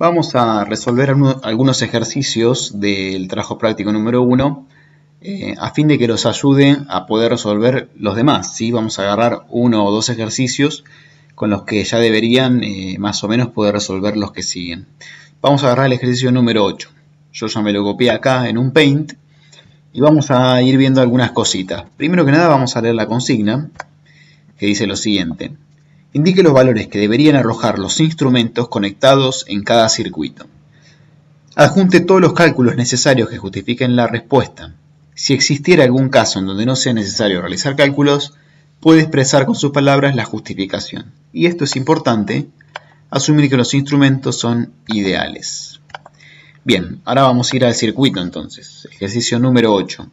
Vamos a resolver algunos ejercicios del trabajo práctico número 1 a fin de que los ayude a poder resolver los demás, ¿sí? Vamos a agarrar uno o dos ejercicios con los que ya deberían más o menos poder resolver los que siguen. Vamos a agarrar el ejercicio número 8. Yo ya me lo copié acá en un Paint y vamos a ir viendo algunas cositas. Primero que nada vamos a leer la consigna que dice lo siguiente. Indique los valores que deberían arrojar los instrumentos conectados en cada circuito. Adjunte todos los cálculos necesarios que justifiquen la respuesta. Si existiera algún caso en donde no sea necesario realizar cálculos, puede expresar con sus palabras la justificación. Y esto es importante, asumir que los instrumentos son ideales. Bien, ahora vamos a ir al circuito entonces, ejercicio número 8.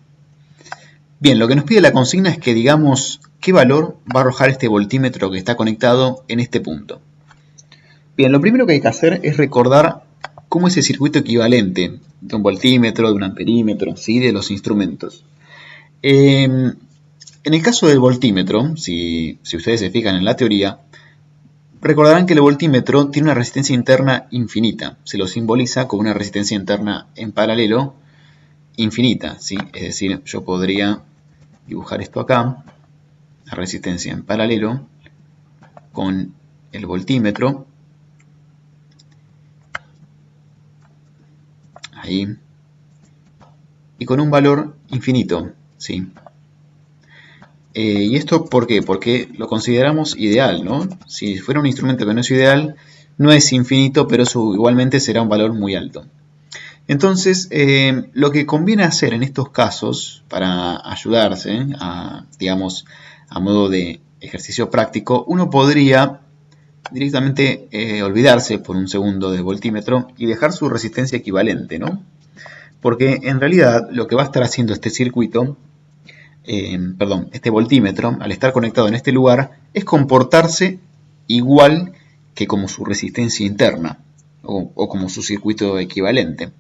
Bien, lo que nos pide la consigna es que digamos qué valor va a arrojar este voltímetro que está conectado en este punto. Bien, lo primero que hay que hacer es recordar cómo es el circuito equivalente de un voltímetro, de un amperímetro, ¿sí? De los instrumentos. En el caso del voltímetro, si ustedes se fijan en la teoría, recordarán que el voltímetro tiene una resistencia interna infinita. Se lo simboliza con una resistencia interna en paralelo infinita, ¿sí? Es decir, yo podría dibujar esto acá, la resistencia en paralelo con el voltímetro, ahí, y con un valor infinito, ¿sí? ¿Y esto por qué? Porque lo consideramos ideal, ¿no? Si fuera un instrumento que no es ideal, no es infinito, pero igualmente será un valor muy alto. Entonces, lo que conviene hacer en estos casos, para ayudarse, digamos, a modo de ejercicio práctico, uno podría directamente olvidarse por un segundo del voltímetro y dejar su resistencia equivalente, ¿no? Porque en realidad lo que va a estar haciendo este circuito, este voltímetro, al estar conectado en este lugar, es comportarse igual que como su resistencia interna o como su circuito equivalente.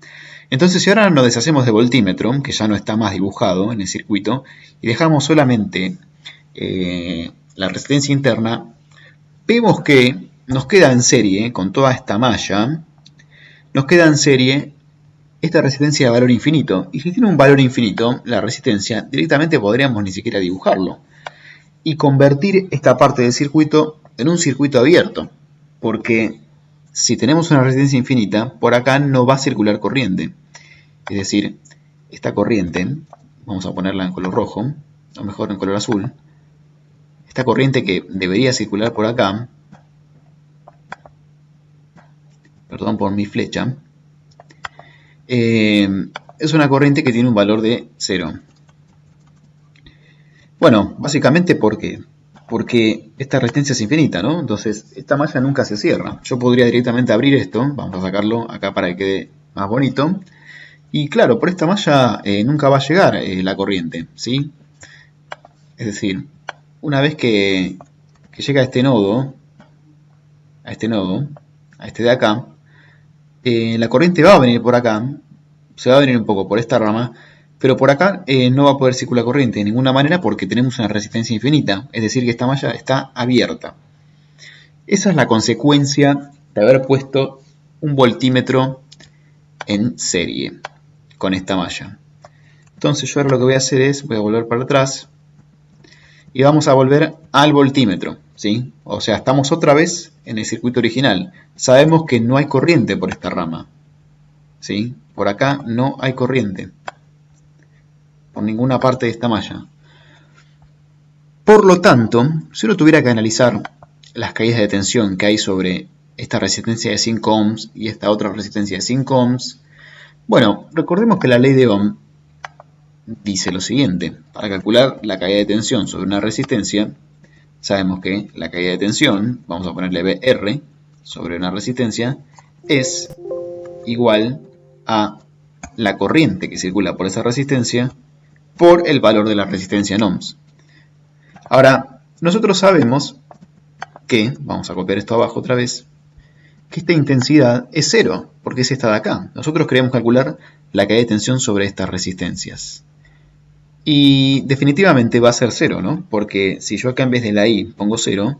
Entonces, si ahora nos deshacemos de voltímetro, que ya no está más dibujado en el circuito, y dejamos solamente la resistencia interna, vemos que nos queda en serie, con toda esta malla, nos queda en serie esta resistencia de valor infinito. Y si tiene un valor infinito, la resistencia, directamente podríamos ni siquiera dibujarlo. Y convertir esta parte del circuito en un circuito abierto. Porque si tenemos una resistencia infinita, por acá no va a circular corriente. Es decir, esta corriente, vamos a ponerla en color rojo, o mejor en color azul, esta corriente que debería circular por acá, perdón por mi flecha, es una corriente que tiene un valor de 0. Bueno, básicamente ¿por qué? Porque esta resistencia es infinita, ¿no? Entonces esta malla nunca se cierra. Yo podría directamente abrir esto, vamos a sacarlo acá para que quede más bonito. Y claro, por esta malla nunca va a llegar la corriente, ¿sí? Es decir, una vez que llega a este nodo, a este de acá, la corriente va a venir por acá, se va a venir un poco por esta rama, pero por acá no va a poder circular corriente de ninguna manera porque tenemos una resistencia infinita, es decir que esta malla está abierta. Esa es la consecuencia de haber puesto un voltímetro en serie con esta malla. Entonces yo ahora lo que voy a hacer es, voy a volver para atrás y vamos a volver al voltímetro, ¿sí? O sea, estamos otra vez en el circuito original. Sabemos que no hay corriente por esta rama, ¿sí? Por acá no hay corriente por ninguna parte de esta malla. Por lo tanto, si uno tuviera que analizar las caídas de tensión que hay sobre esta resistencia de 5 ohms y esta otra resistencia de 5 ohms, bueno, recordemos que la ley de Ohm dice lo siguiente: para calcular la caída de tensión sobre una resistencia, sabemos que la caída de tensión, vamos a ponerle VR sobre una resistencia, es igual a la corriente que circula por esa resistencia por el valor de la resistencia en ohms. Ahora, nosotros sabemos que, vamos a copiar esto abajo otra vez, que esta intensidad es 0, porque es esta de acá. Nosotros queremos calcular la caída de tensión sobre estas resistencias. Y definitivamente va a ser 0, ¿no? Porque si yo acá en vez de la I pongo 0,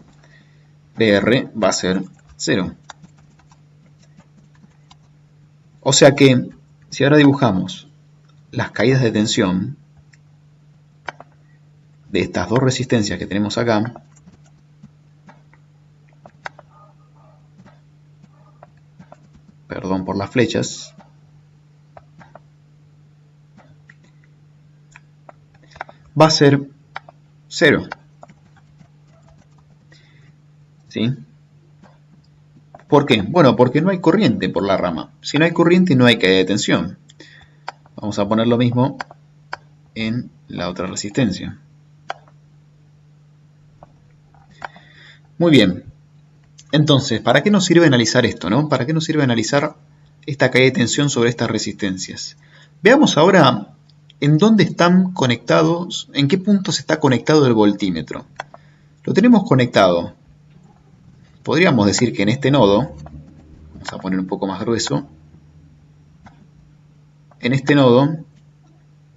VR va a ser 0. O sea que, si ahora dibujamos las caídas de tensión de estas dos resistencias que tenemos acá, perdón por las flechas, va a ser 0. ¿Sí? ¿Por qué? Bueno, porque no hay corriente por la rama. Si no hay corriente, no hay caída de tensión. Vamos a poner lo mismo en la otra resistencia. Muy bien. Entonces, ¿para qué nos sirve analizar esto, no? ¿Para qué nos sirve analizar esta caída de tensión sobre estas resistencias? Veamos ahora en dónde están conectados, en qué puntos está conectado el voltímetro. Lo tenemos conectado. Podríamos decir que en este nodo, vamos a poner un poco más grueso, en este nodo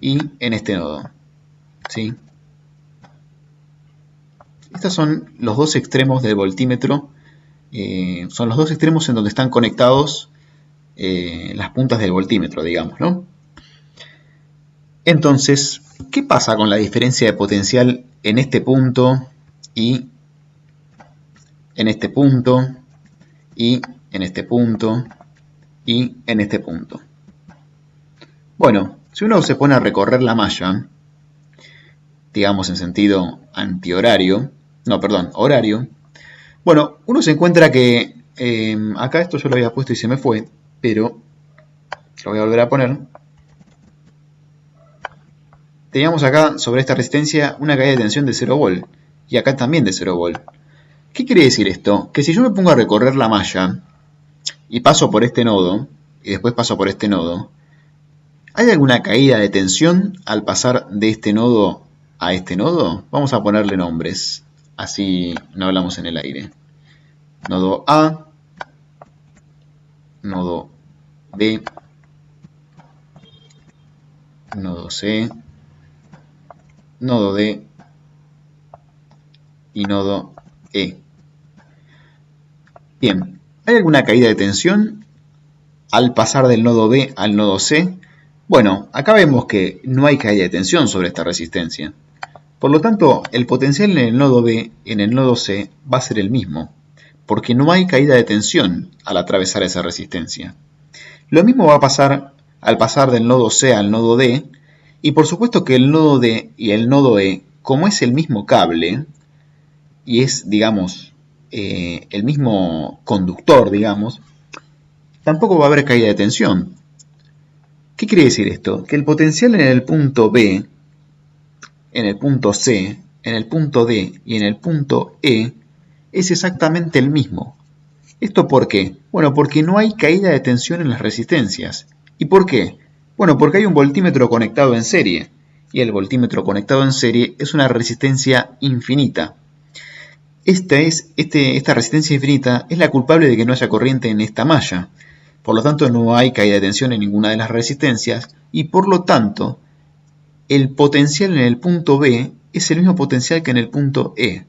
y en este nodo. ¿Sí? Estos son los dos extremos del voltímetro. Son los dos extremos en donde están conectados las puntas del voltímetro, digamos, ¿no? Entonces, ¿qué pasa con la diferencia de potencial en este punto y en este punto y en este punto y en este punto? Bueno, si uno se pone a recorrer la malla, digamos en sentido antihorario, no, perdón, horario, bueno, uno se encuentra que acá esto yo lo había puesto y se me fue, pero lo voy a volver a poner. Teníamos acá sobre esta resistencia una caída de tensión de 0 volt y acá también de 0 volt. ¿Qué quiere decir esto? Que si yo me pongo a recorrer la malla y paso por este nodo y después paso por este nodo, ¿hay alguna caída de tensión al pasar de este nodo a este nodo? Vamos a ponerle nombres, así no hablamos en el aire. Nodo A, nodo B, nodo C, nodo D y nodo E. Bien, ¿hay alguna caída de tensión al pasar del nodo B al nodo C? Bueno, acá vemos que no hay caída de tensión sobre esta resistencia. Por lo tanto, el potencial en el nodo B y en el nodo C va a ser el mismo, porque no hay caída de tensión al atravesar esa resistencia. Lo mismo va a pasar al pasar del nodo C al nodo D, y por supuesto que el nodo D y el nodo E, como es el mismo cable, y es, digamos, el mismo conductor, digamos, tampoco va a haber caída de tensión. ¿Qué quiere decir esto? Que el potencial en el punto B, en el punto C, en el punto D y en el punto E es exactamente el mismo. ¿Esto por qué? Bueno, porque no hay caída de tensión en las resistencias. ¿Y por qué? Bueno, porque hay un voltímetro conectado en serie. Y el voltímetro conectado en serie es una resistencia infinita. Esta resistencia infinita es la culpable de que no haya corriente en esta malla. Por lo tanto, no hay caída de tensión en ninguna de las resistencias y por lo tanto, el potencial en el punto B es el mismo potencial que en el punto E.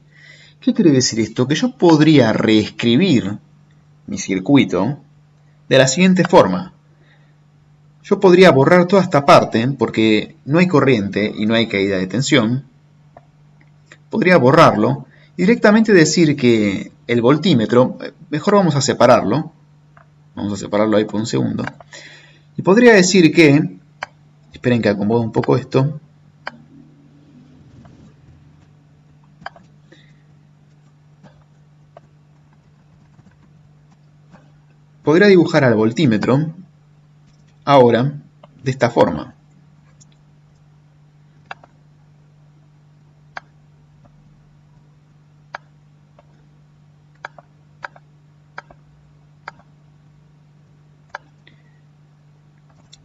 ¿Qué quiere decir esto? Que yo podría reescribir mi circuito de la siguiente forma. Yo podría borrar toda esta parte porque no hay corriente y no hay caída de tensión. Podría borrarlo y directamente decir que el voltímetro, mejor vamos a separarlo. Vamos a separarlo ahí por un segundo. Y podría decir que, esperen que acomode un poco esto. Podría dibujar al voltímetro ahora de esta forma.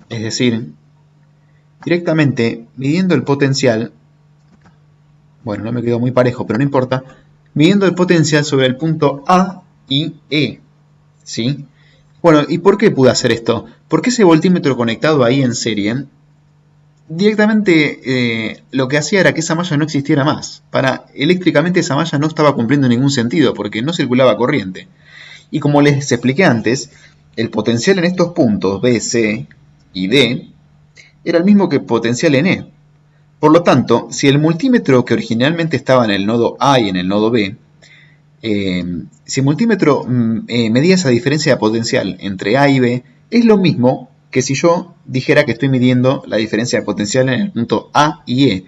Es decir, directamente midiendo el potencial, bueno, no me quedó muy parejo, pero no importa, midiendo el potencial sobre el punto A y E, ¿sí? Bueno, ¿y por qué pude hacer esto? Porque ese voltímetro conectado ahí en serie, directamente lo que hacía era que esa malla no existiera más. Eléctricamente esa malla no estaba cumpliendo ningún sentido, porque no circulaba corriente. Y como les expliqué antes, el potencial en estos puntos B, C y D era el mismo que potencial en E. Por lo tanto, si el multímetro que originalmente estaba en el nodo A y en el nodo B, si el multímetro medía esa diferencia de potencial entre A y B, es lo mismo que si yo dijera que estoy midiendo la diferencia de potencial en el punto A y E.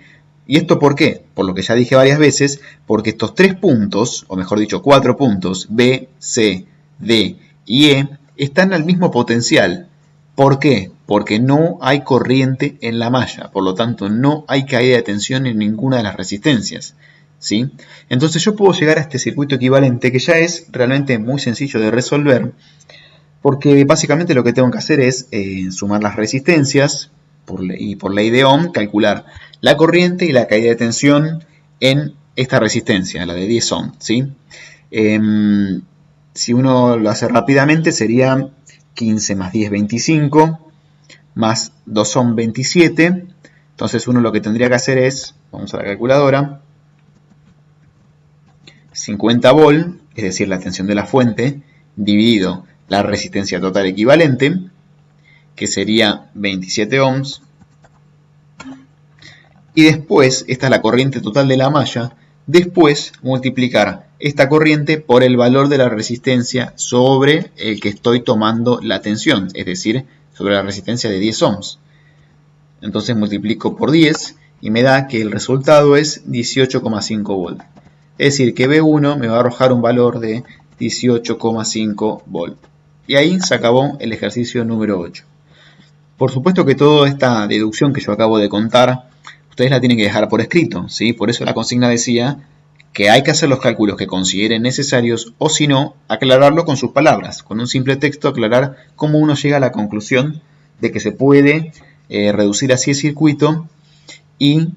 ¿Y esto por qué? Por lo que ya dije varias veces, porque estos 3 puntos, o mejor dicho 4 puntos, B, C, D y E, están al mismo potencial. ¿Por qué? Porque no hay corriente en la malla, por lo tanto no hay caída de tensión en ninguna de las resistencias, ¿sí? Entonces yo puedo llegar a este circuito equivalente que ya es realmente muy sencillo de resolver, porque básicamente lo que tengo que hacer es sumar las resistencias y por ley de Ohm calcular la corriente y la caída de tensión en esta resistencia, la de 10 Ohm, ¿sí? Si uno lo hace rápidamente sería 15 más 10, 25, más 2 Ohm, 27. Entonces uno lo que tendría que hacer es, vamos a la calculadora, 50 volt, es decir, la tensión de la fuente, dividido la resistencia total equivalente, que sería 27 ohms, y después, esta es la corriente total de la malla, después multiplicar esta corriente por el valor de la resistencia sobre el que estoy tomando la tensión, es decir, sobre la resistencia de 10 ohms. Entonces multiplico por 10 y me da que el resultado es 18,5 volts. Es decir, que B1 me va a arrojar un valor de 18,5 volts. Y ahí se acabó el ejercicio número 8. Por supuesto que toda esta deducción que yo acabo de contar, ustedes la tienen que dejar por escrito, ¿sí? Por eso la consigna decía que hay que hacer los cálculos que consideren necesarios o si no, aclararlo con sus palabras, con un simple texto aclarar cómo uno llega a la conclusión de que se puede reducir así el circuito y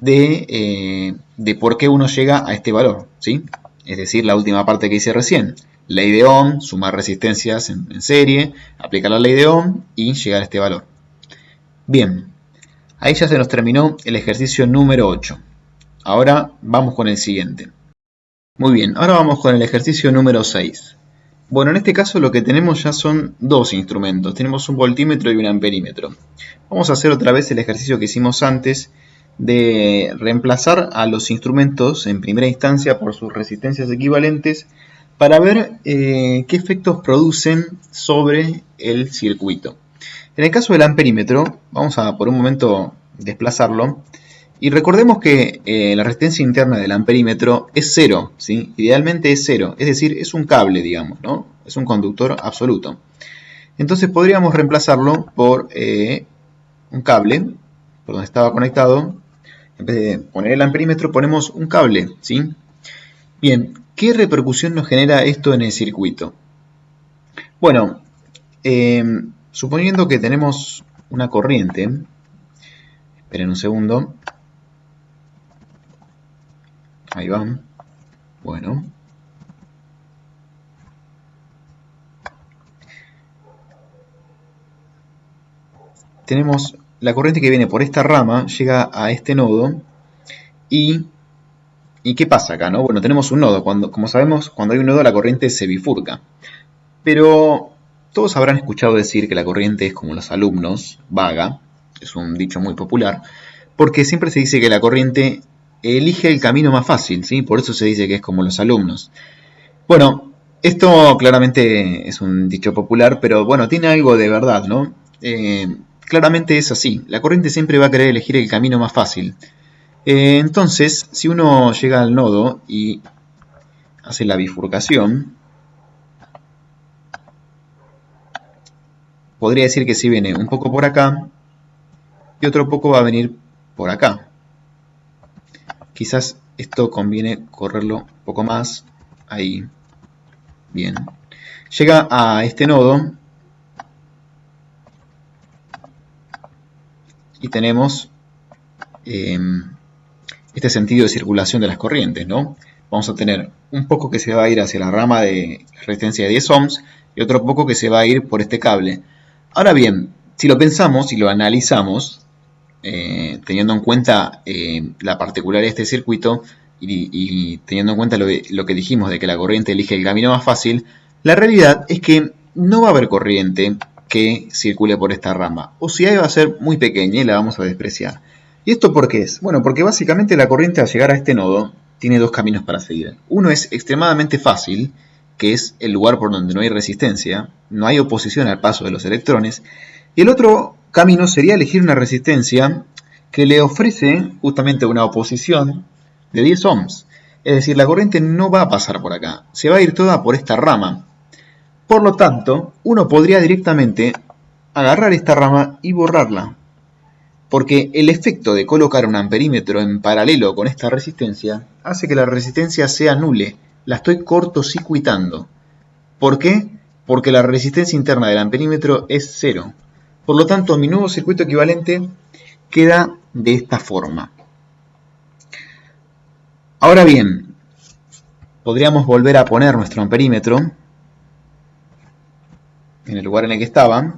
de por qué uno llega a este valor, ¿sí? Es decir, la última parte que hice recién. Ley de Ohm, sumar resistencias en serie, aplicar la ley de Ohm y llegar a este valor. Bien, ahí ya se nos terminó el ejercicio número 8. Ahora vamos con el siguiente. Muy bien, ahora vamos con el ejercicio número 6. Bueno, en este caso lo que tenemos ya son dos instrumentos. Tenemos un voltímetro y un amperímetro. Vamos a hacer otra vez el ejercicio que hicimos antes de reemplazar a los instrumentos en primera instancia por sus resistencias equivalentes para ver qué efectos producen sobre el circuito. En el caso del amperímetro, vamos a por un momento desplazarlo y recordemos que la resistencia interna del amperímetro es cero, ¿sí? Idealmente es cero, es decir, es un cable, digamos, ¿no? Es un conductor absoluto. Entonces podríamos reemplazarlo por un cable, por donde estaba conectado. En vez de poner el amperímetro, ponemos un cable, ¿sí? Bien, ¿qué repercusión nos genera esto en el circuito? Bueno, suponiendo que tenemos una corriente, esperen un segundo, ahí va, bueno, tenemos la corriente que viene por esta rama, llega a este nodo y ¿qué pasa acá, no? Bueno, tenemos un nodo, como sabemos, cuando hay un nodo la corriente se bifurca, pero todos habrán escuchado decir que la corriente es como los alumnos, vaga, es un dicho muy popular, porque siempre se dice que la corriente elige el camino más fácil, ¿sí? Por eso se dice que es como los alumnos. Bueno, esto claramente es un dicho popular, pero bueno, tiene algo de verdad, ¿no? Claramente es así, la corriente siempre va a querer elegir el camino más fácil. Entonces, si uno llega al nodo y hace la bifurcación, podría decir que si viene un poco por acá y otro poco va a venir por acá. Quizás esto conviene correrlo un poco más. Ahí. Bien. Llega a este nodo y tenemos este sentido de circulación de las corrientes, ¿no? Vamos a tener un poco que se va a ir hacia la rama de resistencia de 10 ohms y otro poco que se va a ir por este cable. Ahora bien, si lo pensamos y lo analizamos, teniendo en cuenta la particularidad de este circuito y teniendo en cuenta lo que dijimos de que la corriente elige el camino más fácil, la realidad es que no va a haber corriente que circule por esta rama. O si hay, va a ser muy pequeña y la vamos a despreciar. ¿Y esto por qué es? Bueno, porque básicamente la corriente al llegar a este nodo tiene dos caminos para seguir. Uno es extremadamente fácil, que es el lugar por donde no hay resistencia, no hay oposición al paso de los electrones. Y el otro camino sería elegir una resistencia que le ofrece justamente una oposición de 10 ohms. Es decir, la corriente no va a pasar por acá, se va a ir toda por esta rama. Por lo tanto, uno podría directamente agarrar esta rama y borrarla. Porque el efecto de colocar un amperímetro en paralelo con esta resistencia hace que la resistencia sea nula. La estoy cortocircuitando. ¿Por qué? Porque la resistencia interna del amperímetro es 0. Por lo tanto, mi nuevo circuito equivalente queda de esta forma. Ahora bien, podríamos volver a poner nuestro amperímetro en el lugar en el que estaba,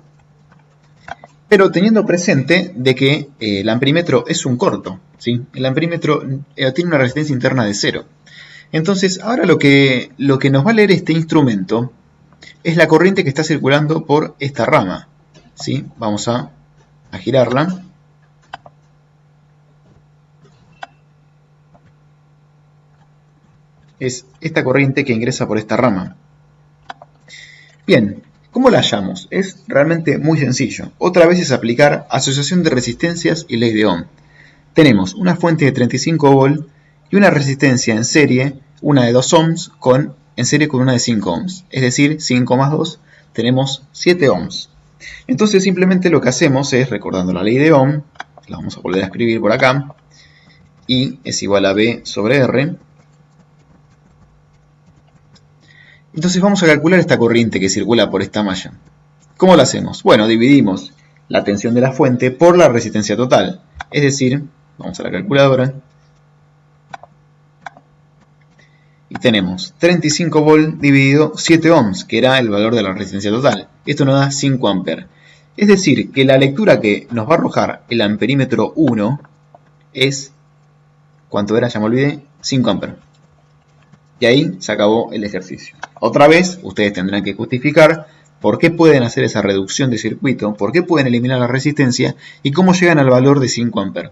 pero teniendo presente de que el amperímetro es un corto, ¿sí? El amperímetro tiene una resistencia interna de 0. Entonces, ahora lo que nos va a leer este instrumento es la corriente que está circulando por esta rama, ¿sí? Vamos a girarla. Es esta corriente que ingresa por esta rama. Bien, ¿cómo la hallamos? Es realmente muy sencillo. Otra vez es aplicar asociación de resistencias y ley de Ohm. Tenemos una fuente de 35 volt y una resistencia en serie, una de 2 ohms en serie con una de 5 ohms. Es decir, 5 más 2 tenemos 7 ohms. Entonces simplemente lo que hacemos es, recordando la ley de Ohm, la vamos a volver a escribir por acá, I es igual a B sobre R. Entonces vamos a calcular esta corriente que circula por esta malla. ¿Cómo lo hacemos? Bueno, dividimos la tensión de la fuente por la resistencia total. Es decir, vamos a la calculadora. Y tenemos 35 volt dividido 7 ohms, que era el valor de la resistencia total. Esto nos da 5 amperes. Es decir, que la lectura que nos va a arrojar el amperímetro 1 es, ¿cuánto era? Ya me olvidé, 5 amperes. Y ahí se acabó el ejercicio. Otra vez, ustedes tendrán que justificar por qué pueden hacer esa reducción de circuito, por qué pueden eliminar la resistencia y cómo llegan al valor de 5 amperes.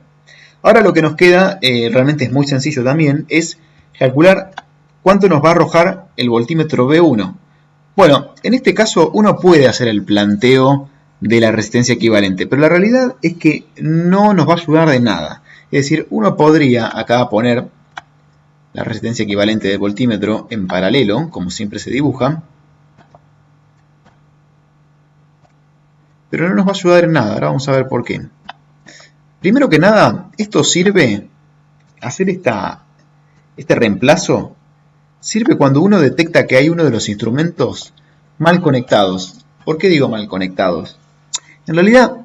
Ahora lo que nos queda, realmente es muy sencillo también, es calcular cuánto nos va a arrojar el voltímetro V1. Bueno, en este caso uno puede hacer el planteo de la resistencia equivalente, pero la realidad es que no nos va a ayudar de nada. Es decir, uno podría acá poner la resistencia equivalente del voltímetro en paralelo, como siempre se dibuja, pero no nos va a ayudar en nada. Ahora vamos a ver por qué. Primero que nada, esto sirve, hacer este reemplazo, sirve cuando uno detecta que hay uno de los instrumentos mal conectados. ¿Por qué digo mal conectados? En realidad,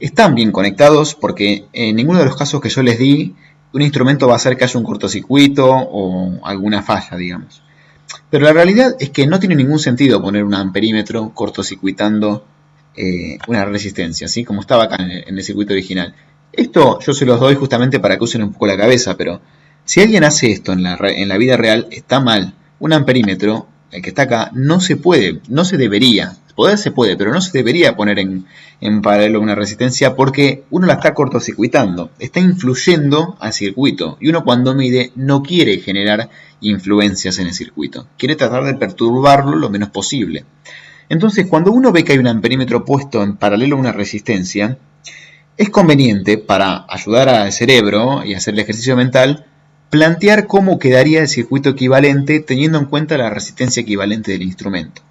están bien conectados porque en ninguno de los casos que yo les di, un instrumento va a hacer que haya un cortocircuito o alguna falla, digamos. Pero la realidad es que no tiene ningún sentido poner un amperímetro cortocircuitando una resistencia, ¿sí? Como estaba acá en el circuito original. Esto yo se los doy justamente para que usen un poco la cabeza, pero si alguien hace esto en la vida real, está mal. Un amperímetro, el que está acá, no se puede, no se debería. Poder se puede, pero no se debería poner en paralelo una resistencia porque uno la está cortocircuitando, está influyendo al circuito y uno cuando mide no quiere generar influencias en el circuito, quiere tratar de perturbarlo lo menos posible. Entonces cuando uno ve que hay un amperímetro puesto en paralelo a una resistencia, es conveniente para ayudar al cerebro y hacer el ejercicio mental, plantear cómo quedaría el circuito equivalente teniendo en cuenta la resistencia equivalente del instrumento.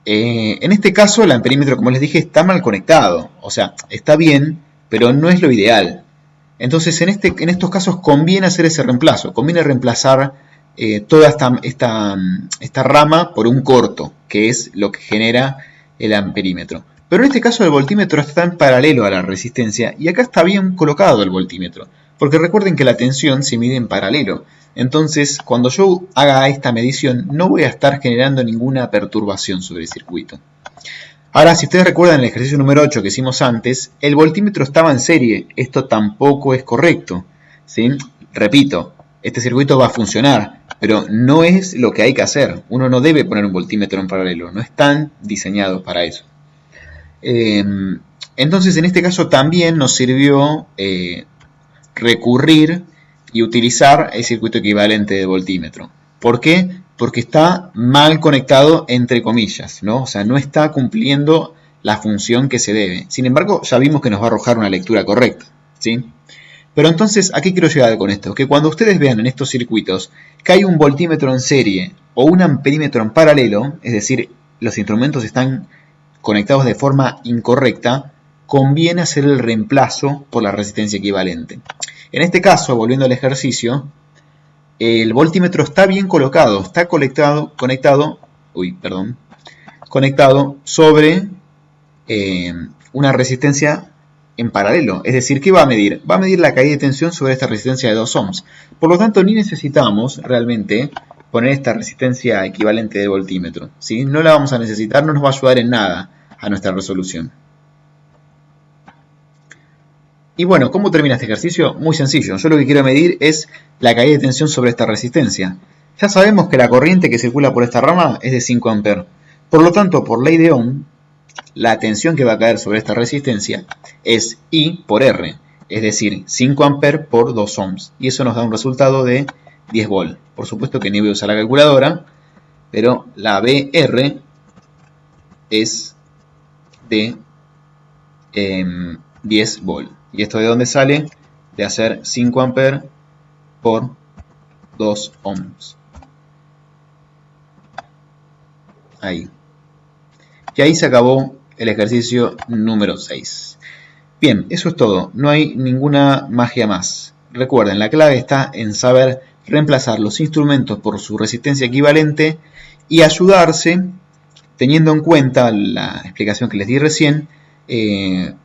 En este caso el amperímetro, como les dije, está mal conectado, o sea, está bien, pero no es lo ideal. Entonces en estos casos conviene hacer ese reemplazo, conviene reemplazar toda esta rama por un corto, que es lo que genera el amperímetro. Pero en este caso el voltímetro está en paralelo a la resistencia y acá está bien colocado el voltímetro, porque recuerden que la tensión se mide en paralelo. Entonces, cuando yo haga esta medición, no voy a estar generando ninguna perturbación sobre el circuito. Ahora, si ustedes recuerdan el ejercicio número 8 que hicimos antes, el voltímetro estaba en serie. Esto tampoco es correcto, ¿sí? Repito, este circuito va a funcionar, pero no es lo que hay que hacer. Uno no debe poner un voltímetro en paralelo, no están diseñados para eso. Entonces, en este caso también nos sirvió recurrir y utilizar el circuito equivalente de voltímetro. ¿Por qué? Porque está mal conectado entre comillas, ¿no? O sea, no está cumpliendo la función que se debe. Sin embargo, ya vimos que nos va a arrojar una lectura correcta, ¿sí? Pero entonces, ¿a qué quiero llegar con esto? Que cuando ustedes vean en estos circuitos que hay un voltímetro en serie o un amperímetro en paralelo, es decir, los instrumentos están conectados de forma incorrecta, conviene hacer el reemplazo por la resistencia equivalente. En este caso, volviendo al ejercicio, el voltímetro está bien colocado, está conectado sobre una resistencia en paralelo. Es decir, ¿qué va a medir? Va a medir la caída de tensión sobre esta resistencia de 2 ohms. Por lo tanto, ni necesitamos realmente poner esta resistencia equivalente de voltímetro, ¿sí? No la vamos a necesitar, no nos va a ayudar en nada a nuestra resolución. Y bueno, ¿cómo termina este ejercicio? Muy sencillo. Yo lo que quiero medir es la caída de tensión sobre esta resistencia. Ya sabemos que la corriente que circula por esta rama es de 5 amperes. Por lo tanto, por ley de Ohm, la tensión que va a caer sobre esta resistencia es I por R. Es decir, 5 amperes por 2 ohms. Y eso nos da un resultado de 10 volt. Por supuesto que ni voy a usar la calculadora, pero la BR es de 10 volt. ¿Y esto de dónde sale? De hacer 5 amperes por 2 ohms. Ahí. Y ahí se acabó el ejercicio número 6. Bien, eso es todo. No hay ninguna magia más. Recuerden, la clave está en saber reemplazar los instrumentos por su resistencia equivalente y ayudarse, teniendo en cuenta la explicación que les di recién,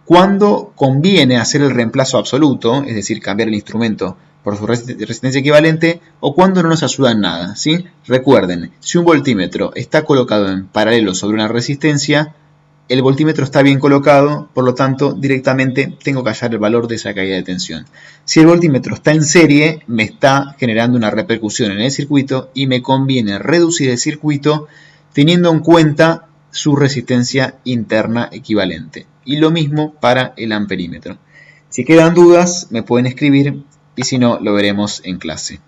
cuando conviene hacer el reemplazo absoluto, es decir, cambiar el instrumento por su resistencia equivalente, o cuando no nos ayuda en nada, ¿sí? Recuerden, si un voltímetro está colocado en paralelo sobre una resistencia, el voltímetro está bien colocado, por lo tanto, directamente tengo que hallar el valor de esa caída de tensión. Si el voltímetro está en serie, me está generando una repercusión en el circuito y me conviene reducir el circuito teniendo en cuenta su resistencia interna equivalente. Y lo mismo para el amperímetro. Si quedan dudas, me pueden escribir y si no, lo veremos en clase.